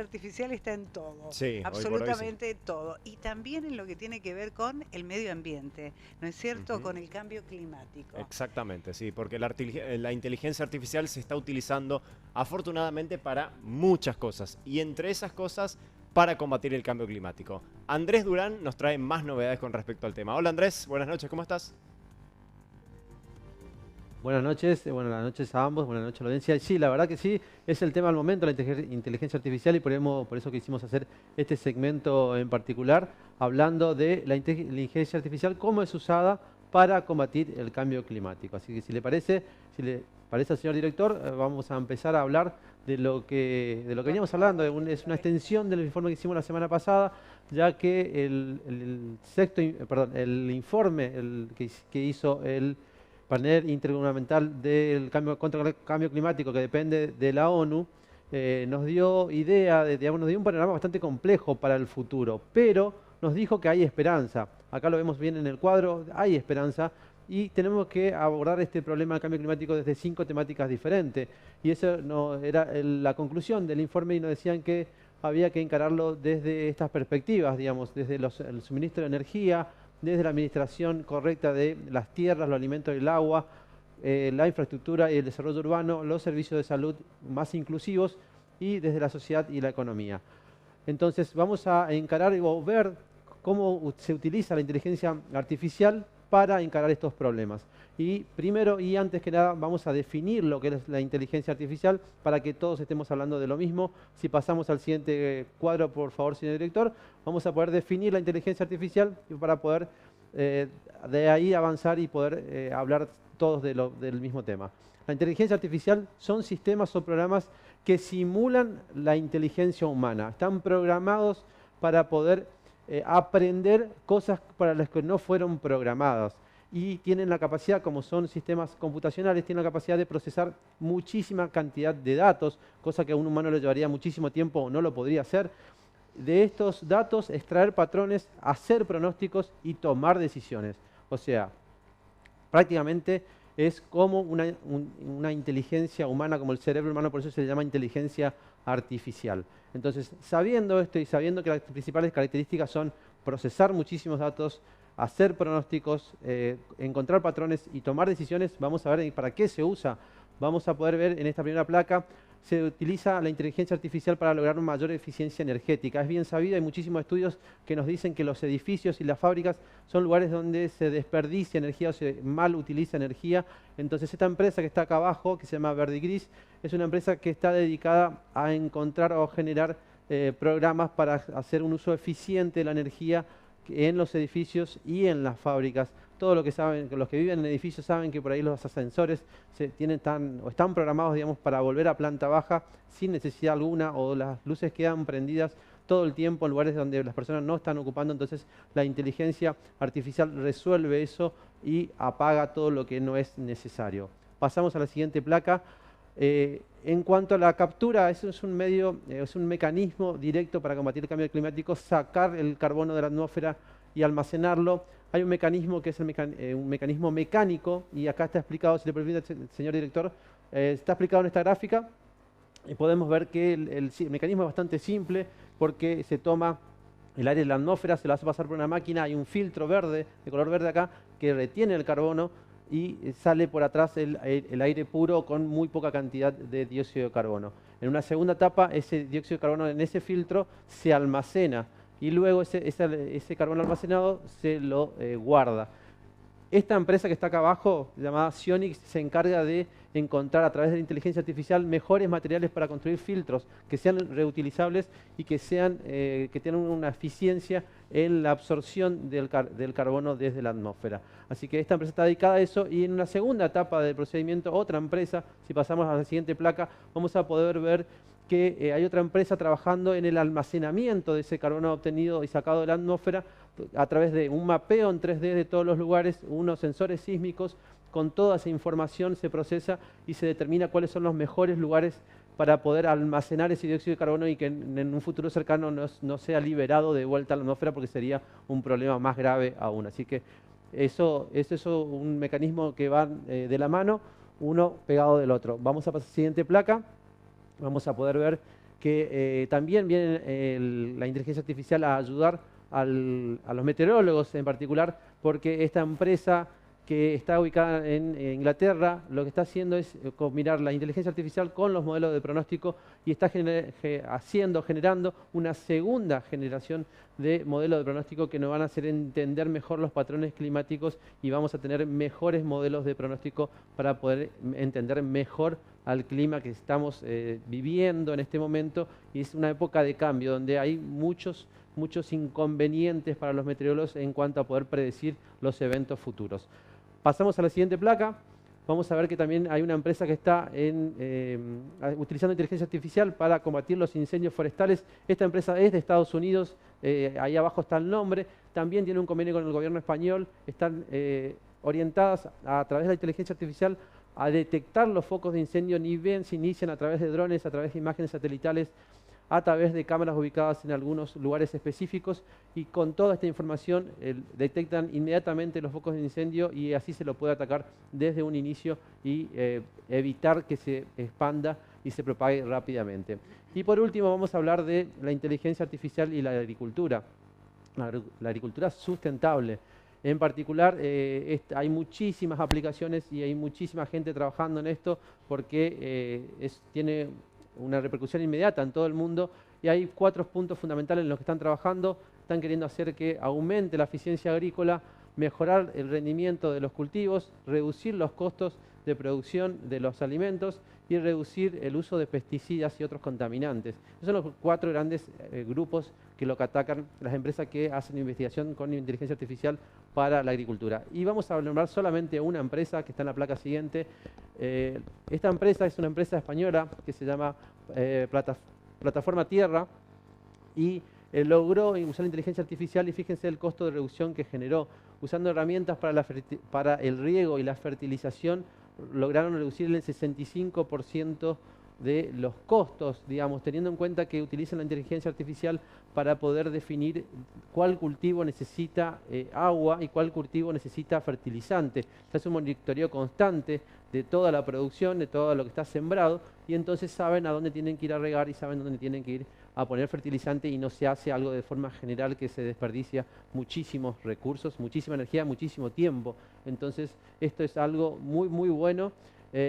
artificial está en todo, Sí, hoy por hoy sí. absolutamente todo. Y también en lo que tiene que ver con el medio ambiente, ¿no es cierto? Ujú. Con el cambio climático. Exactamente, sí, porque la inteligencia artificial se está utilizando afortunadamente para muchas cosas y entre esas cosas para combatir el cambio climático. Andrés Durán nos trae más novedades con respecto al tema. Hola Andrés, buenas noches, ¿cómo estás? Buenas noches a ambos, buenas noches a la audiencia. Sí, la verdad que sí, es el tema del momento, la inteligencia artificial y por eso quisimos hacer este segmento en particular, hablando de la inteligencia artificial, cómo es usada para combatir el cambio climático. Así que si le parece al señor director, vamos a empezar a hablar de lo que veníamos hablando, es una extensión del informe que hicimos la semana pasada, ya que el informe que hizo el panel intergubernamental contra el cambio climático que depende de la ONU, nos dio digamos, nos dio un panorama bastante complejo para el futuro, pero nos dijo que hay esperanza. Acá lo vemos bien en el cuadro, hay esperanza y tenemos que abordar este problema del cambio climático desde 5 temáticas diferentes. Y eso no, era la conclusión del informe y nos decían que había que encararlo desde estas perspectivas, digamos, desde el suministro de energía, desde la administración correcta de las tierras, los alimentos y el agua, la infraestructura y el desarrollo urbano, los servicios de salud más inclusivos y desde la sociedad y la economía. Entonces vamos a encarar o ver cómo se utiliza la inteligencia artificial para encarar estos problemas. Y primero y antes que nada vamos a definir lo que es la inteligencia artificial para que todos estemos hablando de lo mismo. Si pasamos al siguiente cuadro, por favor, señor director, vamos a poder definir la inteligencia artificial para poder de ahí avanzar y poder hablar todos del mismo tema. La inteligencia artificial son sistemas o programas que simulan la inteligencia humana. Están programados para poder aprender cosas para las que no fueron programadas. Y tienen la capacidad, como son sistemas computacionales, tienen la capacidad de procesar muchísima cantidad de datos, cosa que a un humano le llevaría muchísimo tiempo o no lo podría hacer. De estos datos, extraer patrones, hacer pronósticos y tomar decisiones. O sea, prácticamente es como una inteligencia humana, como el cerebro humano, por eso se le llama inteligencia artificial. Entonces, sabiendo esto y sabiendo que las principales características son procesar muchísimos datos, hacer pronósticos, encontrar patrones y tomar decisiones, vamos a ver para qué se usa. Vamos a poder ver en esta primera placa, se utiliza la inteligencia artificial para lograr una mayor eficiencia energética. Es bien sabido, hay muchísimos estudios que nos dicen que los edificios y las fábricas son lugares donde se desperdicia energía o se mal utiliza energía. Entonces esta empresa que está acá abajo, que se llama Verdigris, es una empresa que está dedicada a encontrar o generar programas para hacer un uso eficiente de la energía en los edificios y en las fábricas. Todo lo que saben, los que viven en edificios saben que por ahí los ascensores están programados, digamos, para volver a planta baja sin necesidad alguna, o las luces quedan prendidas todo el tiempo en lugares donde las personas no están ocupando. Entonces la inteligencia artificial resuelve eso y apaga todo lo que no es necesario. Pasamos a la siguiente placa. En cuanto a la captura, eso es es un mecanismo directo para combatir el cambio climático, sacar el carbono de la atmósfera y almacenarlo. Hay un mecanismo que es un mecanismo mecánico, y acá está explicado, si le permite, señor director, está explicado en esta gráfica, y podemos ver que el mecanismo es bastante simple, porque se toma el aire de la atmósfera, se lo hace pasar por una máquina, hay un filtro verde, de color verde acá, que retiene el carbono, y sale por atrás el aire puro con muy poca cantidad de dióxido de carbono. En una segunda etapa, ese dióxido de carbono en ese filtro se almacena y luego ese carbono almacenado se lo guarda. Esta empresa que está acá abajo, llamada Sionix, se encarga de encontrar a través de la inteligencia artificial mejores materiales para construir filtros que sean reutilizables y que tengan una eficiencia en la absorción del carbono desde la atmósfera. Así que esta empresa está dedicada a eso, y en una segunda etapa del procedimiento, otra empresa, si pasamos a la siguiente placa, vamos a poder ver que hay otra empresa trabajando en el almacenamiento de ese carbono obtenido y sacado de la atmósfera a través de un mapeo en 3D de todos los lugares, unos sensores sísmicos. Con toda esa información se procesa y se determina cuáles son los mejores lugares para poder almacenar ese dióxido de carbono y que en un futuro cercano no sea liberado de vuelta a la atmósfera, porque sería un problema más grave aún. Así que eso es un mecanismo que va de la mano, uno pegado del otro. Vamos a pasar a la siguiente placa. Vamos a poder ver que también viene la inteligencia artificial a ayudar a los meteorólogos en particular, porque esta empresa que está ubicada en Inglaterra, lo que está haciendo es combinar la inteligencia artificial con los modelos de pronóstico y está generando una segunda generación de modelos de pronóstico que nos van a hacer entender mejor los patrones climáticos y vamos a tener mejores modelos de pronóstico para poder entender mejor al clima que estamos viviendo en este momento. Y es una época de cambio donde hay muchos inconvenientes para los meteorólogos en cuanto a poder predecir los eventos futuros. Pasamos a la siguiente placa. Vamos a ver que también hay una empresa que está utilizando inteligencia artificial para combatir los incendios forestales. Esta empresa es de Estados Unidos, ahí abajo está el nombre. También tiene un convenio con el gobierno español. Están orientadas a través de la inteligencia artificial a detectar los focos de incendio, ni bien se inician a través de drones, a través de imágenes satelitales, a través de cámaras ubicadas en algunos lugares específicos, y con toda esta información detectan inmediatamente los focos de incendio y así se lo puede atacar desde un inicio y evitar que se expanda y se propague rápidamente. Y por último vamos a hablar de la inteligencia artificial y la agricultura. La agricultura sustentable. En particular, hay muchísimas aplicaciones y hay muchísima gente trabajando en esto porque tiene una repercusión inmediata en todo el mundo y hay 4 puntos fundamentales en los que están trabajando. Están queriendo hacer que aumente la eficiencia agrícola, mejorar el rendimiento de los cultivos, reducir los costos de producción de los alimentos y reducir el uso de pesticidas y otros contaminantes. Esos son los 4 grandes grupos que lo que atacan las empresas que hacen investigación con inteligencia artificial para la agricultura. Y vamos a nombrar solamente una empresa que está en la placa siguiente. Esta empresa es una empresa española que se llama Plataforma Tierra y logró usar la inteligencia artificial y fíjense el costo de reducción que generó. Usando herramientas para el riego y la fertilización, lograron reducir el 65% de los costos, digamos, teniendo en cuenta que utilizan la inteligencia artificial para poder definir cuál cultivo necesita agua y cuál cultivo necesita fertilizante. Se hace un monitoreo constante de toda la producción, de todo lo que está sembrado, y entonces saben a dónde tienen que ir a regar y saben dónde tienen que ir a poner fertilizante, y no se hace algo de forma general que se desperdicia muchísimos recursos, muchísima energía, muchísimo tiempo. Entonces esto es algo muy muy bueno.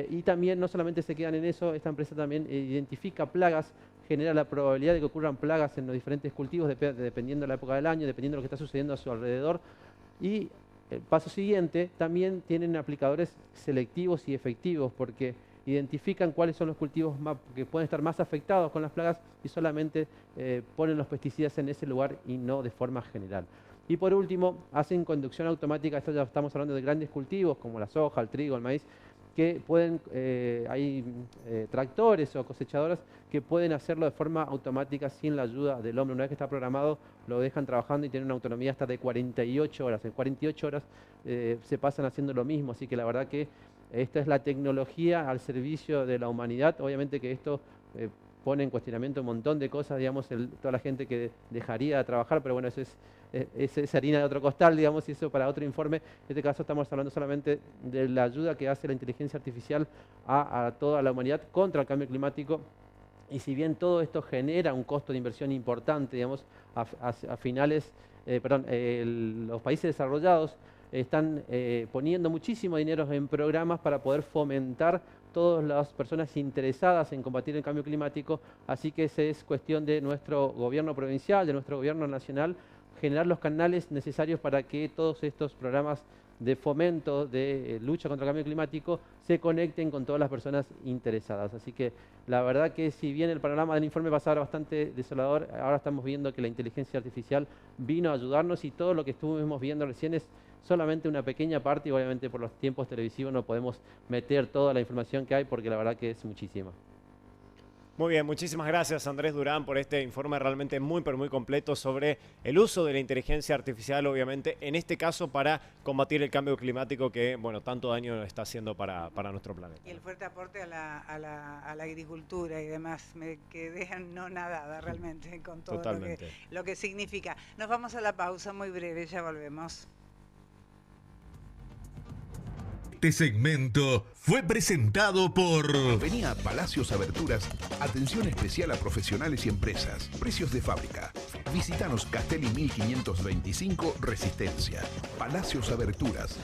Y también no solamente se quedan en eso, esta empresa también identifica plagas, genera la probabilidad de que ocurran plagas en los diferentes cultivos dependiendo de la época del año, dependiendo de lo que está sucediendo a su alrededor. Y el paso siguiente, también tienen aplicadores selectivos y efectivos porque identifican cuáles son los cultivos que pueden estar más afectados con las plagas y solamente ponen los pesticidas en ese lugar y no de forma general. Y por último, hacen conducción automática. Esto ya estamos hablando de grandes cultivos como la soja, el trigo, el maíz, que pueden, hay tractores o cosechadoras que pueden hacerlo de forma automática sin la ayuda del hombre. Una vez que está programado, lo dejan trabajando y tienen una autonomía hasta de 48 horas. En 48 horas se pasan haciendo lo mismo, así que la verdad que esta es la tecnología al servicio de la humanidad. Obviamente que esto pone en cuestionamiento un montón de cosas, digamos, toda la gente que dejaría de trabajar, pero bueno, eso es harina de otro costal, digamos, y eso para otro informe. En este caso estamos hablando solamente de la ayuda que hace la inteligencia artificial a toda la humanidad contra el cambio climático. Y si bien todo esto genera un costo de inversión importante, digamos, a finales, los países desarrollados están poniendo muchísimo dinero en programas para poder fomentar todas las personas interesadas en combatir el cambio climático, así que esa es cuestión de nuestro gobierno provincial, de nuestro gobierno nacional, generar los canales necesarios para que todos estos programas de fomento, de lucha contra el cambio climático, se conecten con todas las personas interesadas. Así que la verdad que si bien el panorama del informe pasado era bastante desolador, ahora estamos viendo que la inteligencia artificial vino a ayudarnos y todo lo que estuvimos viendo recién es solamente una pequeña parte y obviamente por los tiempos televisivos no podemos meter toda la información que hay porque la verdad que es muchísima. Muy bien, muchísimas gracias Andrés Durán por este informe realmente muy pero muy completo sobre el uso de la inteligencia artificial, obviamente, en este caso para combatir el cambio climático que, bueno, tanto daño está haciendo para nuestro planeta. Y el fuerte aporte a la agricultura y demás, que dejan no nadada realmente con todo lo que significa. Nos vamos a la pausa muy breve, ya volvemos. Este segmento fue presentado por... Venía a Palacios Aberturas, atención especial a profesionales y empresas, precios de fábrica. Visítanos Castelli 1525 Resistencia. Palacios Aberturas.